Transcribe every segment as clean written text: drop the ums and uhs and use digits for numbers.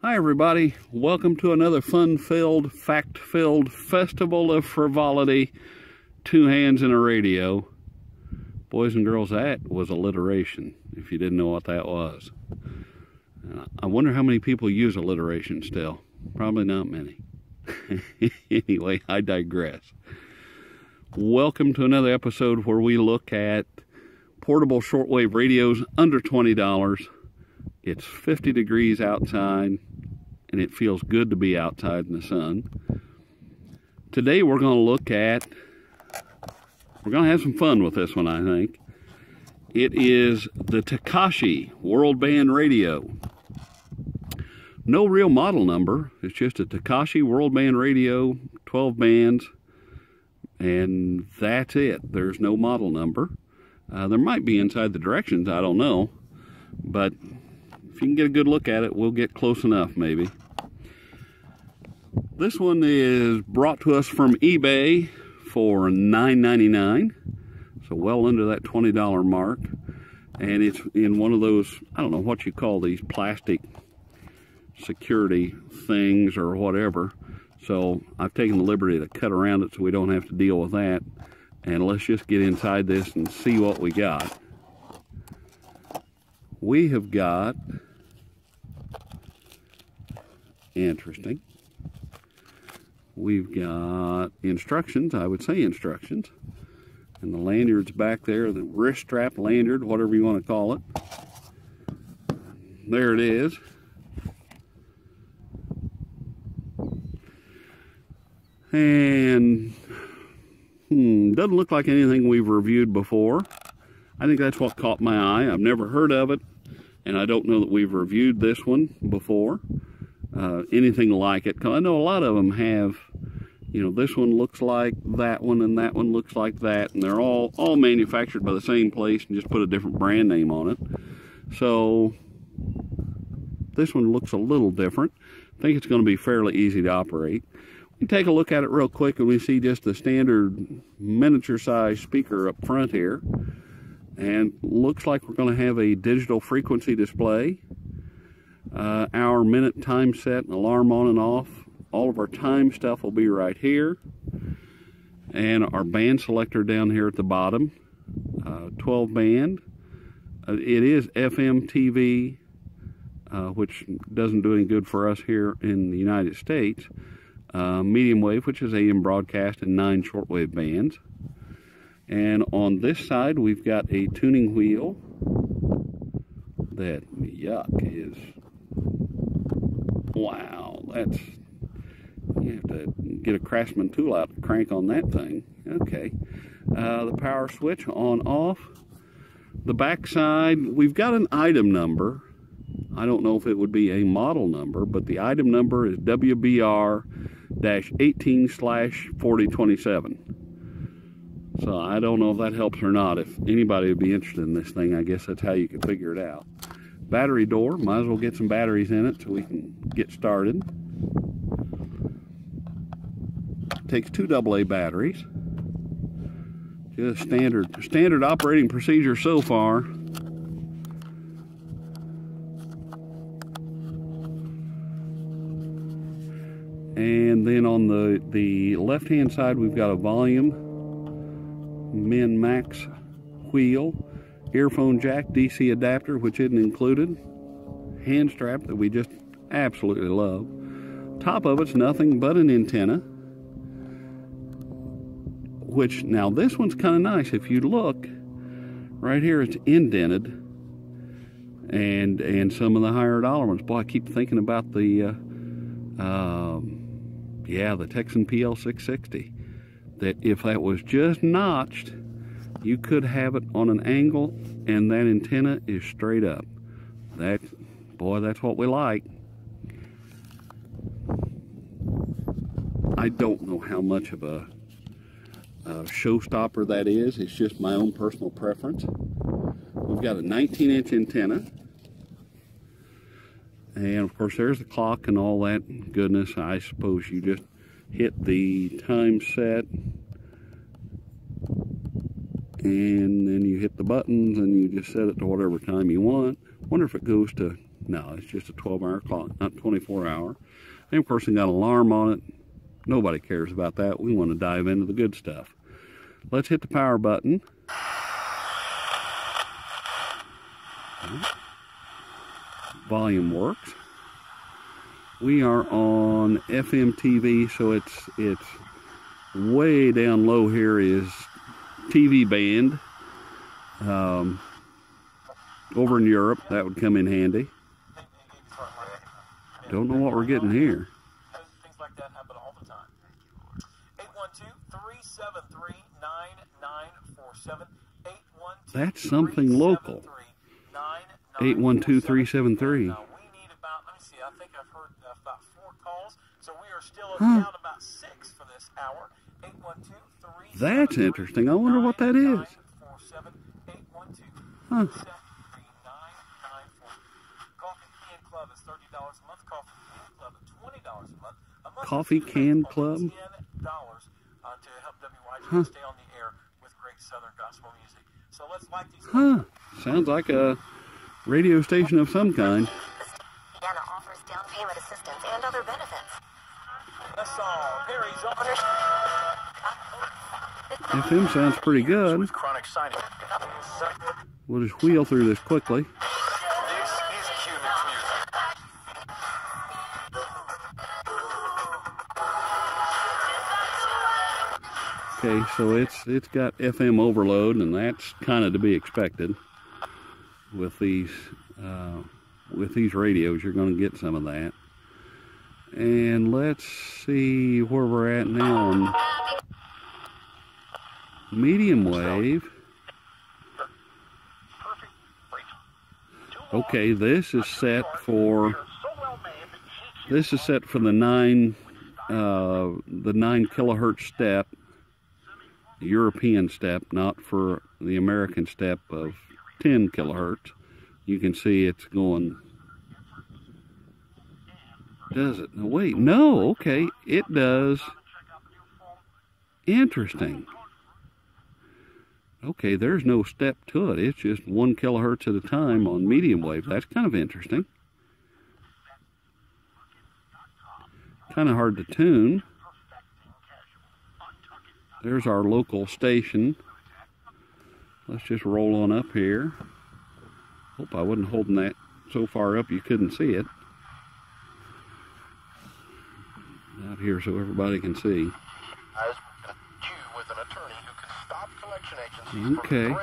Hi everybody, welcome to another fun-filled, fact-filled festival of frivolity, two hands in a radio. Boys and girls, that was alliteration, if you didn't know what that was. I wonder how many people use alliteration still. Probably not many. Anyway, I digress. Welcome to another episode where we look at portable shortwave radios under $20. It's 50 degrees outside, and it feels good to be outside in the sun. Today we're going to have some fun with this one, I think. It is the Takashi World Band Radio. No real model number. It's just a Takashi World Band Radio, 12 bands, and that's it. There's no model number. There might be inside the directions, I don't know, but if you can get a good look at it, we'll get close enough maybe. This one is brought to us from eBay for $9.99, so well under that $20 mark, and it's in one of those, I don't know what you call these, plastic security things or whatever. So I've taken the liberty to cut around it so we don't have to deal with that, and let's just get inside this and see what we got. We have got, interesting, we've got instructions, I would say instructions, and the lanyard's back there, the wrist strap lanyard, whatever you want to call it. There it is. And doesn't look like anything we've reviewed before. I think that's what caught my eye. I've never heard of it, and I don't know that we've reviewed this one before, anything like it. 'Cause I know a lot of them have, you know, this one looks like that one, and that one looks like that, and they're all manufactured by the same place and just put a different brand name on it. So this one looks a little different. I think it's going to be fairly easy to operate. We take a look at it real quick, and we see just the standard miniature size speaker up front here. And looks like we're going to have a digital frequency display, hour, minute, time set, and alarm on and off. All of our time stuff will be right here. And our band selector down here at the bottom, 12 band. It is FM TV, which doesn't do any good for us here in the United States. Medium wave, which is AM broadcast, and 9 shortwave bands. And on this side, we've got a tuning wheel that, yuck, is, wow, that's, you have to get a Craftsman tool out to crank on that thing. Okay. The power switch on, off. The back side, we've got an item number. I don't know if it would be a model number, but the item number is WBR-18/4027. So I don't know if that helps or not. If anybody would be interested in this thing, I guess that's how you can figure it out. Battery door, might as well get some batteries in it so we can get started. Takes 2 AA batteries. Just standard operating procedure so far. And then on the left-hand side, we've got a volume, min max wheel, earphone jack, DC adapter, which isn't included, hand strap that we just absolutely love. Top of it's nothing but an antenna, which, now this one's kind of nice. If you look, right here it's indented, and some of the higher dollar ones. Boy, I keep thinking about the Texan PL660. That if that was just notched, you could have it on an angle, and that antenna is straight up. Boy, that's what we like. I don't know how much of a showstopper that is. It's just my own personal preference. We've got a 19-inch antenna. And of course there's the clock and all that goodness. I suppose you just hit the time set and then you hit the buttons and you just set it to whatever time you want. Wonder if it goes to No, it's just a 12-hour clock, not 24-hour. And of course, it got an alarm on it. Nobody cares about that. We want to dive into the good stuff. Let's hit the power button. Volume works. We are on FM TV, so it's way down low here is TV band. Over in Europe, that would come in handy. Don't know what we're getting here. Things like that happen all the time. 812-373-9947. That's something local. 812-373. We need about, let me see, I think I've heard about 4 calls, so we are still down about 6 for this hour. 812-373-9947. That's interesting. I wonder what that is. Huh. Coffee Can Club? $10 to help WYG stay on the air with great Southern gospel music. So let's like these. Huh. Sounds like a radio station of some kind. Indiana offers down payment assistance and other benefits. That's all. Perry's FM sounds pretty good. with chronic sinus. We'll just wheel through this quickly. This is Cuban music. Okay, so it's got FM overload, and that's kind of to be expected with these radios. You're going to get some of that. And let's see where we're at now on medium wave. Okay, this is set for the 9 kilohertz step, the European step, not for the American step of 10 kilohertz. You can see it's going. Does it? No, wait, no. Okay, it does. Interesting. Okay, there's no step to it. It's just 1 kilohertz at a time on medium wave. That's kind of interesting. Kind of hard to tune. There's our local station. Let's just roll on up here. Hope I wasn't holding that so far up you couldn't see it. Out here so everybody can see. Okay.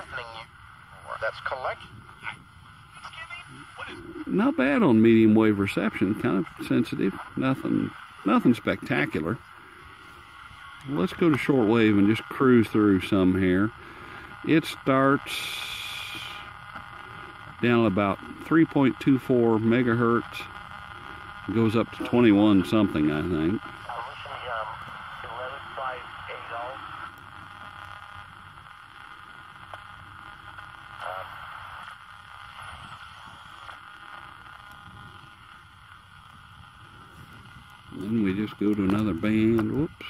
Not bad on medium wave reception. Kind of sensitive. Nothing spectacular. Let's go to shortwave and just cruise through some here. It starts down at about 3.24 megahertz. Goes up to 21 something, I think. Then we just go to another band. Whoops.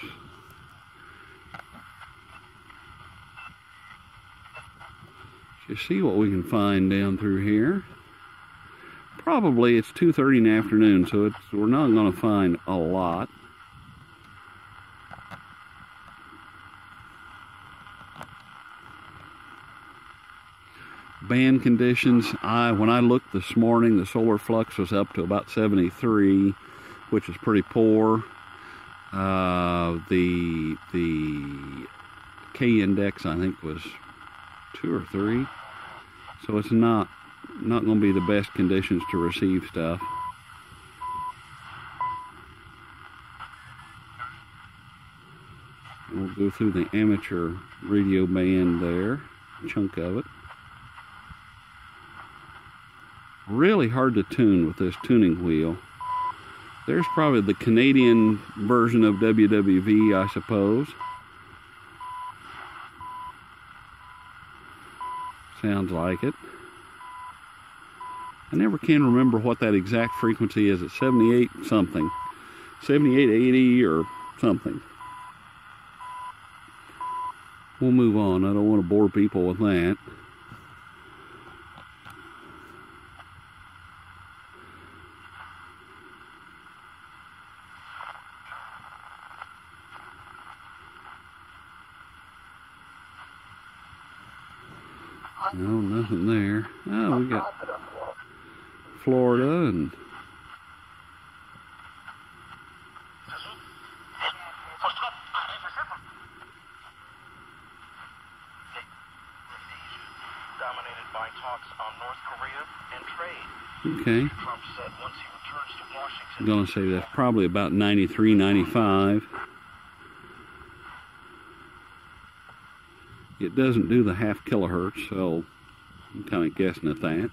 Just see what we can find down through here. Probably it's 2:30 in the afternoon, so we're not going to find a lot. Band conditions. When I looked this morning, the solar flux was up to about 73, which is pretty poor. The K index, I think, was 2 or 3, so it's not going to be the best conditions to receive stuff. We'll go through the amateur radio band there, a chunk of it. Really hard to tune with this tuning wheel. There's probably the Canadian version of WWV, I suppose. Sounds like it. I never can remember what that exact frequency is. It's 78 something. 7880 or something. We'll move on. I don't want to bore people with that. No, nothing there. Oh, we got Florida and dominated by talks on North Korea and trade. okay. Trump said once he returns to Washington. I'm going to say that's probably about 93, 95. It doesn't do the half kilohertz, so I'm kind of guessing at that.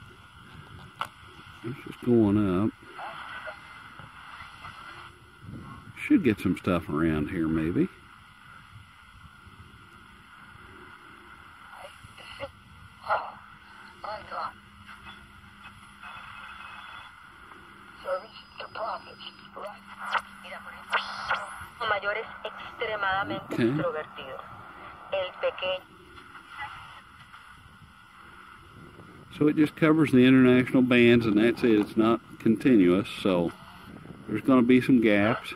It's just going up. Should get some stuff around here, maybe. Okay. So it just covers the international bands, and that's it. It's not continuous, so there's going to be some gaps.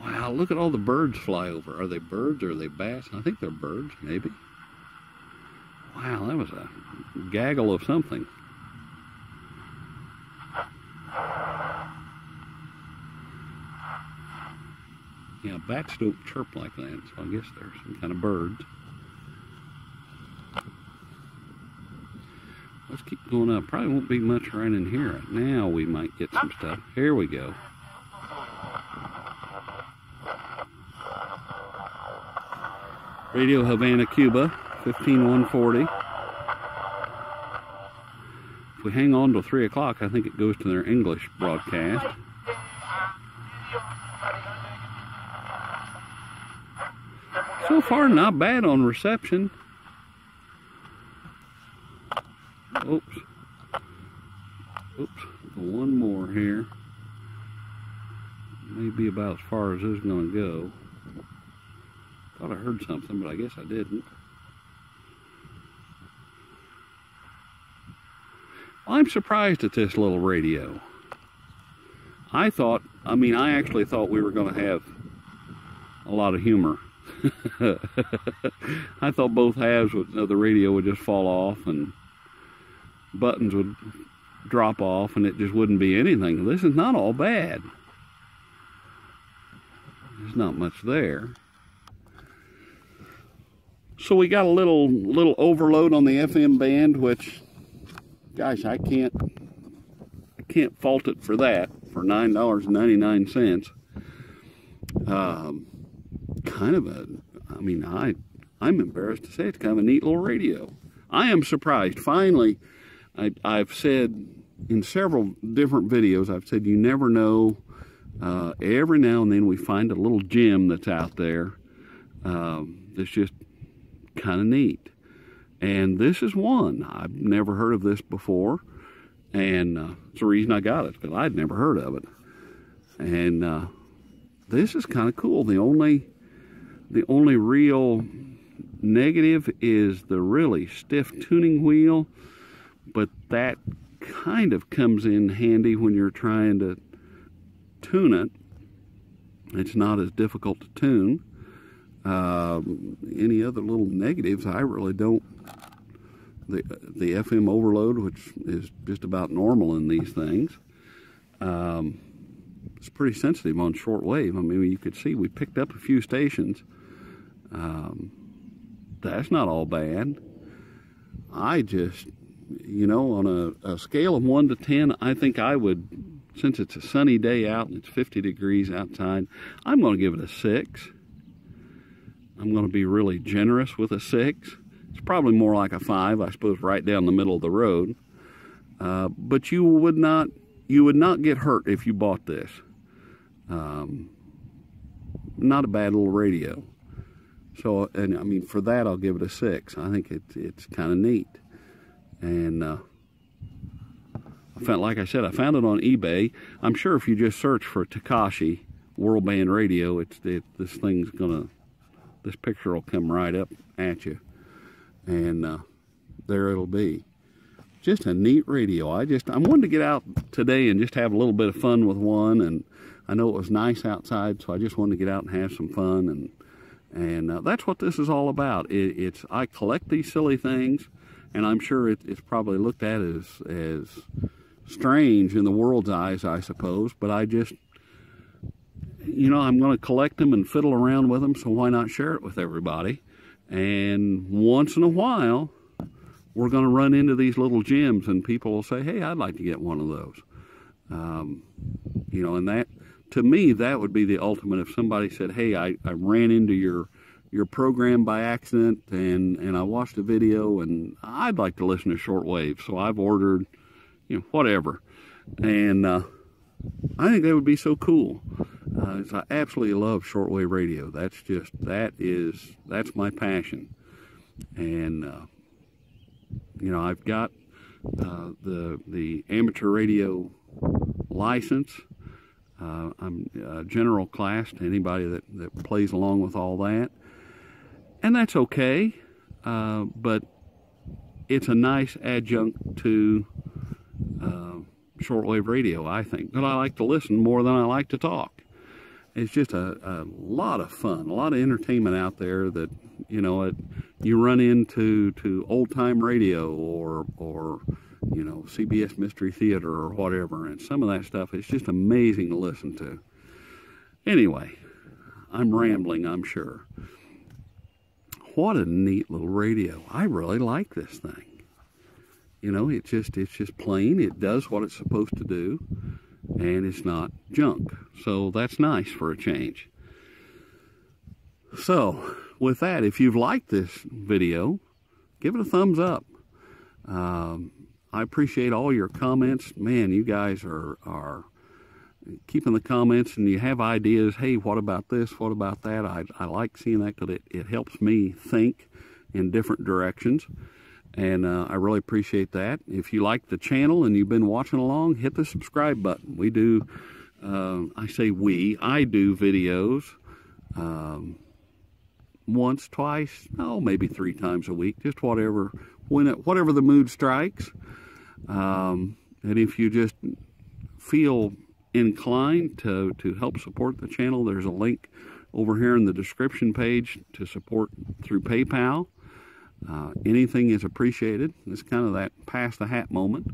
Wow, look at all the birds fly over. Are they birds or are they bats? I think they're birds, maybe. Wow, that was a gaggle of something. Yeah, bats don't chirp like that, so I guess they're some kind of birds. Let's keep going up. Probably won't be much right in here. Now we might get some stuff. Here we go. Radio Havana, Cuba, 15140. If we hang on till 3 o'clock, I think it goes to their English broadcast. So far, not bad on reception. Oops. Oops. One more here. Maybe about as far as this is going to go. Thought I heard something, but I guess I didn't. I'm surprised at this little radio. I actually thought we were going to have a lot of humor. I thought both halves of the radio would just fall off and buttons would drop off and it just wouldn't be anything. This is not all bad. There's not much there. So we got a little overload on the FM band, which, gosh, I can't fault it for that, for $9.99. Kind of I'm embarrassed to say it's kind of a neat little radio. I am surprised. Finally, I've said in several different videos, I've said you never know. Every now and then we find a little gem that's out there that's just kind of neat. And this is one. I've never heard of this before. And it's the reason I got it, because I'd never heard of it. And this is kind of cool. The only real negative is the really stiff tuning wheel, but that kind of comes in handy when you're trying to tune it. It's not as difficult to tune. Any other little negatives, I really don't. The FM overload, which is just about normal in these things, it's pretty sensitive on shortwave. I mean, you could see we picked up a few stations. That's not all bad. I just, on a scale of 1 to 10, I think I would, since it's a sunny day out and it's 50 degrees outside, I'm going to give it a 6. I'm going to be really generous with a 6. It's probably more like a 5, I suppose, right down the middle of the road. But you would not get hurt if you bought this. Not a bad little radio. So, and I mean, for that, I'll give it a 6. I think it's kind of neat. And like I said, I found it on eBay. I'm sure if you just search for Takashi World Band Radio, this picture will come right up at you. And there it'll be. Just a neat radio. I wanted to get out today and just have a little bit of fun with one. And I know it was nice outside, so I just wanted to get out and have some fun, and that's what this is all about. I collect these silly things, and I'm sure it's probably looked at as strange in the world's eyes, I suppose, but I just, I'm going to collect them and fiddle around with them, so why not share it with everybody? And once in a while, we're going to run into these little gems, and people will say, hey, I'd like to get one of those. And that, to me, that would be the ultimate. If somebody said, hey, I ran into your program by accident, and I watched a video, and I'd like to listen to shortwave, so I've ordered, whatever. And I think that would be so cool. I absolutely love shortwave radio. That's my passion. And I've got the amateur radio license. I'm a general class to anybody that plays along with all that, and that's okay. But it's a nice adjunct to shortwave radio, I think. But I like to listen more than I like to talk. It's just a lot of fun, a lot of entertainment out there that, you run into old-time radio or CBS Mystery Theater or whatever, and some of that stuff is just amazing to listen to. Anyway, I'm rambling, I'm sure. What a neat little radio. I really like this thing. It's just plain. It does what it's supposed to do, and it's not junk. So that's nice for a change. So, with that, if you've liked this video, give it a thumbs up. I appreciate all your comments. Man, you guys are keeping the comments, and you have ideas. Hey, what about this? What about that? I like seeing that because it helps me think in different directions. And I really appreciate that. If you like the channel and you've been watching along, hit the subscribe button. We do, I do videos once, twice, maybe 3 times a week, just whatever the mood strikes. And if you just feel inclined to help support the channel, there's a link over here in the description page to support through PayPal. Anything is appreciated. It's kind of that pass the hat moment.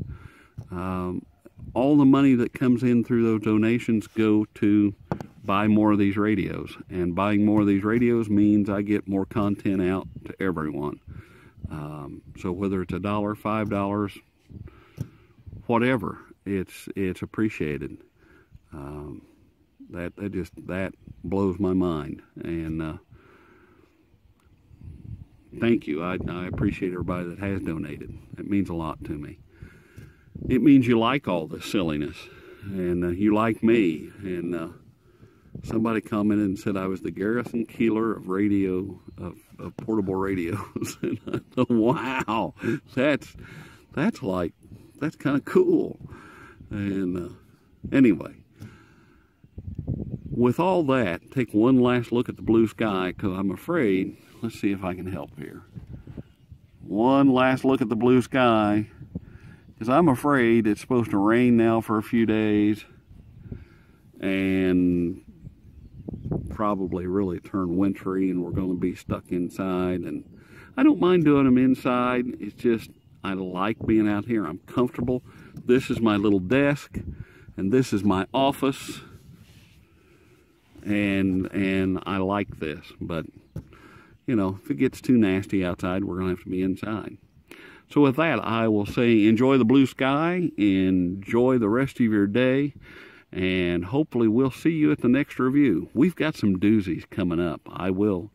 All the money that comes in through those donations go to buy more of these radios, and buying more of these radios means I get more content out to everyone. So whether it's $1, $5, whatever, it's appreciated. That blows my mind, and thank you. I appreciate everybody that has donated. It means a lot to me. It means you like all this silliness, and you like me. And somebody commented and said I was the Garrison Keillor of radio, of portable radios. And I thought, wow, that's kind of cool. And anyway, with all that, take one last look at the blue sky, because I'm afraid, let's see if I can help here. One last look at the blue sky, because I'm afraid it's supposed to rain now for a few days and probably really turn wintry, and we're going to be stuck inside. And I don't mind doing them inside. It's just I like being out here. I'm comfortable. This is my little desk, and this is my office, and I like this. But if it gets too nasty outside, we're going to have to be inside. So with that, I will say enjoy the blue sky, enjoy the rest of your day, and hopefully we'll see you at the next review. We've got some doozies coming up. I will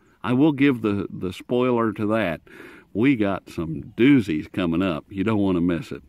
give the spoiler to that. We got some doozies coming up. You don't want to miss it.